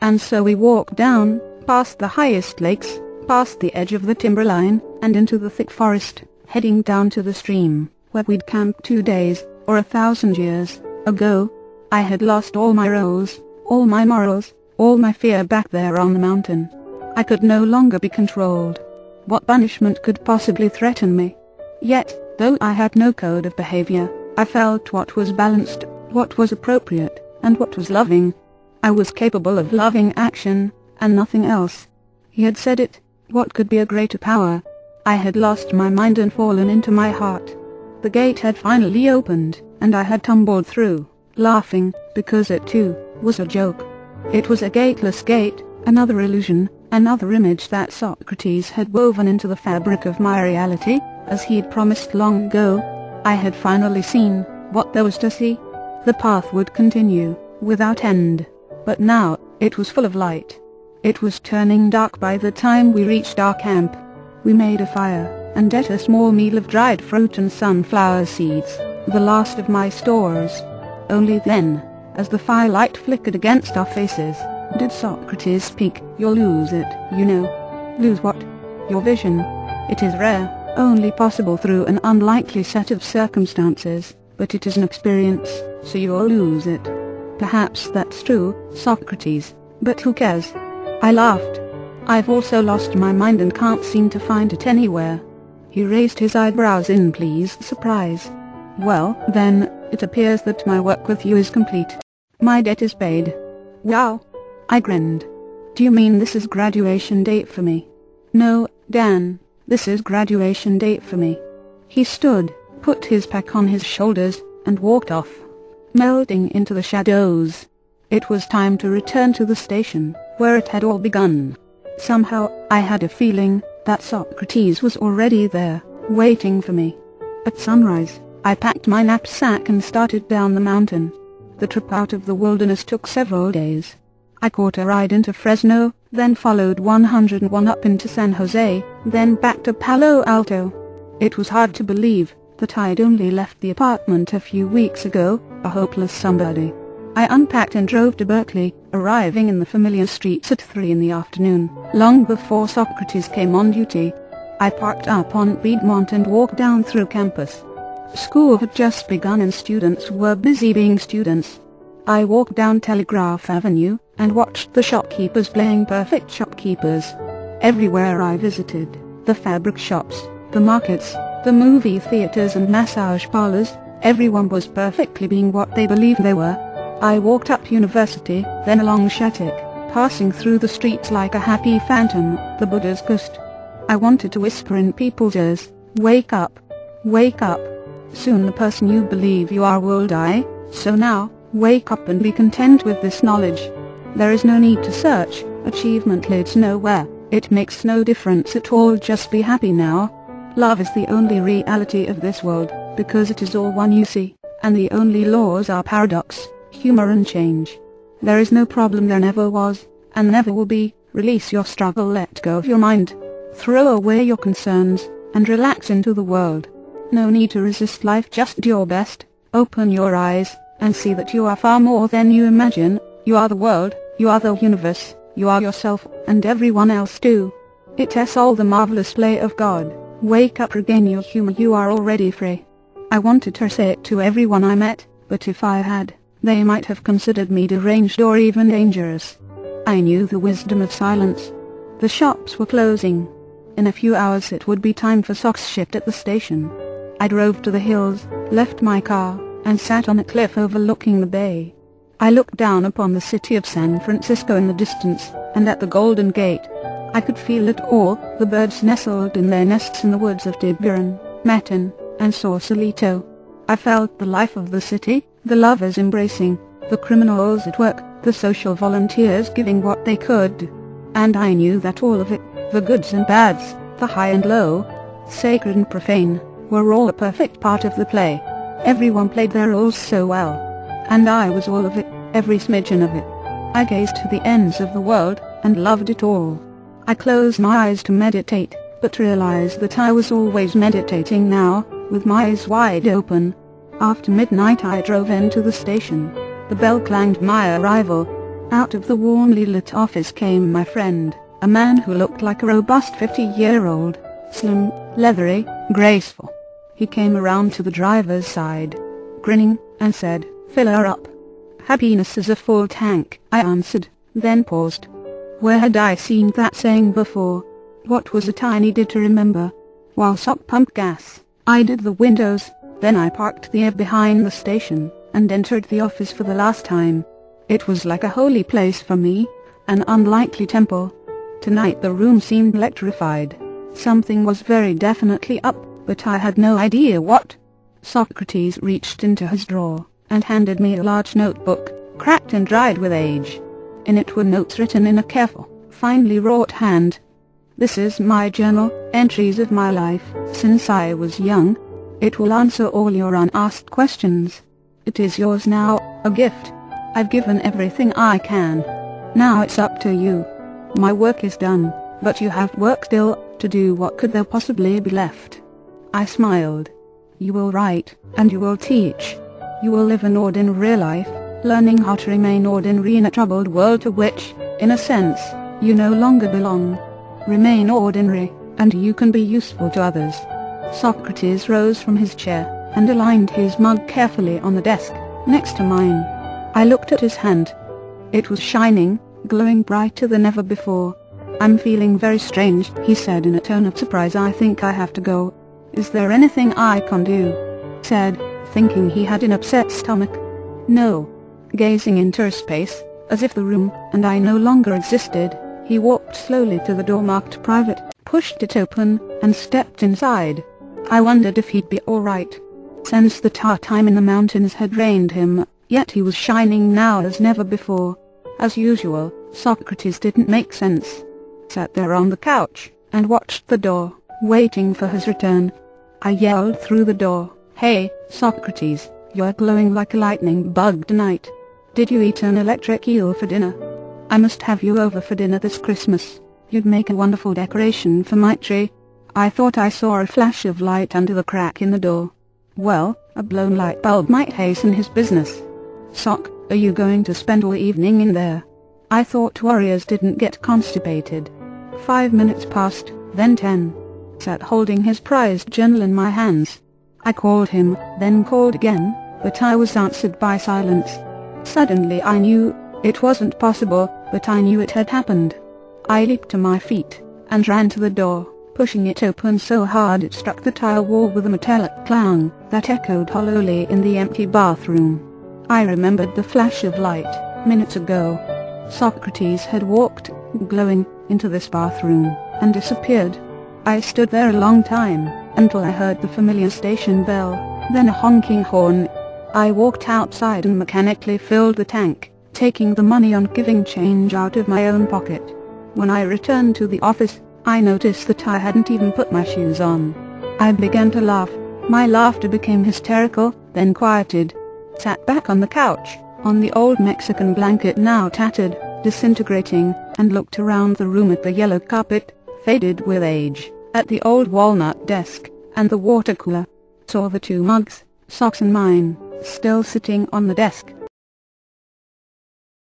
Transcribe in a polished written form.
And so we walked down, past the highest lakes, past the edge of the timberline, and into the thick forest, heading down to the stream, where we'd camped 2 days, or 1,000 years, ago. I had lost all my roles, all my morals, all my fear back there on the mountain. I could no longer be controlled. What punishment could possibly threaten me? Yet, though I had no code of behavior, I felt what was balanced, what was appropriate, and what was loving. I was capable of loving action, and nothing else. He had said it. What could be a greater power? I had lost my mind and fallen into my heart. The gate had finally opened, and I had tumbled through, laughing, because it too was a joke. It was a gateless gate, another illusion, another image that Socrates had woven into the fabric of my reality, as he'd promised long ago. I had finally seen what there was to see. The path would continue, without end. But now, it was full of light. It was turning dark by the time we reached our camp. We made a fire, and ate a small meal of dried fruit and sunflower seeds, the last of my stores. Only then, as the firelight flickered against our faces, did Socrates speak. "You'll lose it, you know." "Lose what?" "Your vision. It is rare, only possible through an unlikely set of circumstances, but it is an experience, so you'll lose it." "Perhaps that's true, Socrates, but who cares?" I laughed. "I've also lost my mind and can't seem to find it anywhere." He raised his eyebrows in pleased surprise. "Well, then, it appears that my work with you is complete. My debt is paid." "Wow!" I grinned. "Do you mean this is graduation date for me?" "No, Dan, this is graduation date for me." He stood, put his pack on his shoulders, and walked off, melting into the shadows. It was time to return to the station, where it had all begun. Somehow, I had a feeling that Socrates was already there, waiting for me. At sunrise, I packed my knapsack and started down the mountain. The trip out of the wilderness took several days. I caught a ride into Fresno, then followed 101 up into San Jose, then back to Palo Alto. It was hard to believe that I'd only left the apartment a few weeks ago, a hopeless somebody. I unpacked and drove to Berkeley, arriving in the familiar streets at 3 in the afternoon, long before Socrates came on duty. I parked up on Piedmont and walked down through campus. School had just begun and students were busy being students. I walked down Telegraph Avenue, and watched the shopkeepers playing perfect shopkeepers. Everywhere I visited, the fabric shops, the markets, the movie theaters and massage parlors, everyone was perfectly being what they believed they were. I walked up University, then along Shattuck, passing through the streets like a happy phantom, the Buddha's ghost. I wanted to whisper in people's ears, "Wake up! Wake up! Soon the person you believe you are will die, so now, wake up and be content with this knowledge. There is no need to search, achievement leads nowhere, it makes no difference at all, just be happy now. Love is the only reality of this world, because it is all one you see, and the only laws are paradox, humor and change. There is no problem, there never was, and never will be. Release your struggle, let go of your mind. Throw away your concerns, and relax into the world. No need to resist life, just do your best. Open your eyes, and see that you are far more than you imagine. You are the world, you are the universe, you are yourself, and everyone else too. It is all the marvelous play of God. Wake up, regain your humor, you are already free." I wanted to say it to everyone I met, but if I had, they might have considered me deranged or even dangerous. I knew the wisdom of silence. The shops were closing. In a few hours it would be time for Soc's shift at the station. I drove to the hills, left my car, and sat on a cliff overlooking the bay. I looked down upon the city of San Francisco in the distance, and at the Golden Gate. I could feel it all, the birds nestled in their nests in the woods of Tiburon, Matin, and Sausalito. I felt the life of the city, the lovers embracing, the criminals at work, the social volunteers giving what they could. And I knew that all of it, the goods and bads, the high and low, sacred and profane, were all a perfect part of the play. Everyone played their roles so well. And I was all of it, every smidgen of it. I gazed to the ends of the world, and loved it all. I closed my eyes to meditate, but realized that I was always meditating now, with my eyes wide open. After midnight I drove into the station. The bell clanged my arrival. Out of the warmly lit office came my friend, a man who looked like a robust 50-year-old, slim, leathery, graceful. He came around to the driver's side, grinning, and said, "Fill her up." "Happiness is a full tank," I answered, then paused. Where had I seen that saying before? What was it I needed to remember? While Sock pumped gas, I did the windows, then I parked the Ebb behind the station, and entered the office for the last time. It was like a holy place for me, an unlikely temple. Tonight the room seemed electrified. Something was very definitely up, but I had no idea what. Socrates reached into his drawer, and handed me a large notebook, cracked and dried with age. In it were notes written in a careful, finely wrought hand. "This is my journal, entries of my life, since I was young. It will answer all your unasked questions. It is yours now, a gift. I've given everything I can. Now it's up to you. My work is done, but you have work still to do. What could there possibly be left?" I smiled. "You will write, and you will teach. You will live an ordinary life, learning how to remain ordinary in a troubled world to which, in a sense, you no longer belong. Remain ordinary, and you can be useful to others." Socrates rose from his chair, and aligned his mug carefully on the desk, next to mine. I looked at his hand. It was shining, glowing brighter than ever before. "I'm feeling very strange," he said in a tone of surprise. "I think I have to go. Is there anything I can do?" Said, thinking he had an upset stomach. "No." Gazing into space, as if the room and I no longer existed, he walked slowly to the door marked private, pushed it open, and stepped inside. I wondered if he'd be alright. Since the time in the mountains had drained him, yet he was shining now as never before. As usual, Socrates didn't make sense. Sat there on the couch, and watched the door, waiting for his return. I yelled through the door, "Hey, Socrates, you're glowing like a lightning bug tonight. Did you eat an electric eel for dinner? I must have you over for dinner this Christmas. You'd make a wonderful decoration for my tree." I thought I saw a flash of light under the crack in the door. Well, a blown light bulb might hasten his business. "Sock, are you going to spend all evening in there? I thought warriors didn't get constipated." 5 minutes passed, then 10. Sat holding his prized journal in my hands. I called him, then called again, but I was answered by silence. Suddenly I knew, it wasn't possible, but I knew it had happened. I leaped to my feet, and ran to the door, pushing it open so hard it struck the tile wall with a metallic clang that echoed hollowly in the empty bathroom. I remembered the flash of light, minutes ago. Socrates had walked, glowing, into this bathroom, and disappeared. I stood there a long time, until I heard the familiar station bell, then a honking horn. I walked outside and mechanically filled the tank, taking the money on giving change out of my own pocket. When I returned to the office, I noticed that I hadn't even put my shoes on. I began to laugh. My laughter became hysterical, then quieted. Sat back on the couch, on the old Mexican blanket now tattered, disintegrating, and looked around the room at the yellow carpet, faded with age, at the old walnut desk, and the water cooler. Saw the 2 mugs, Socks and mine, still sitting on the desk.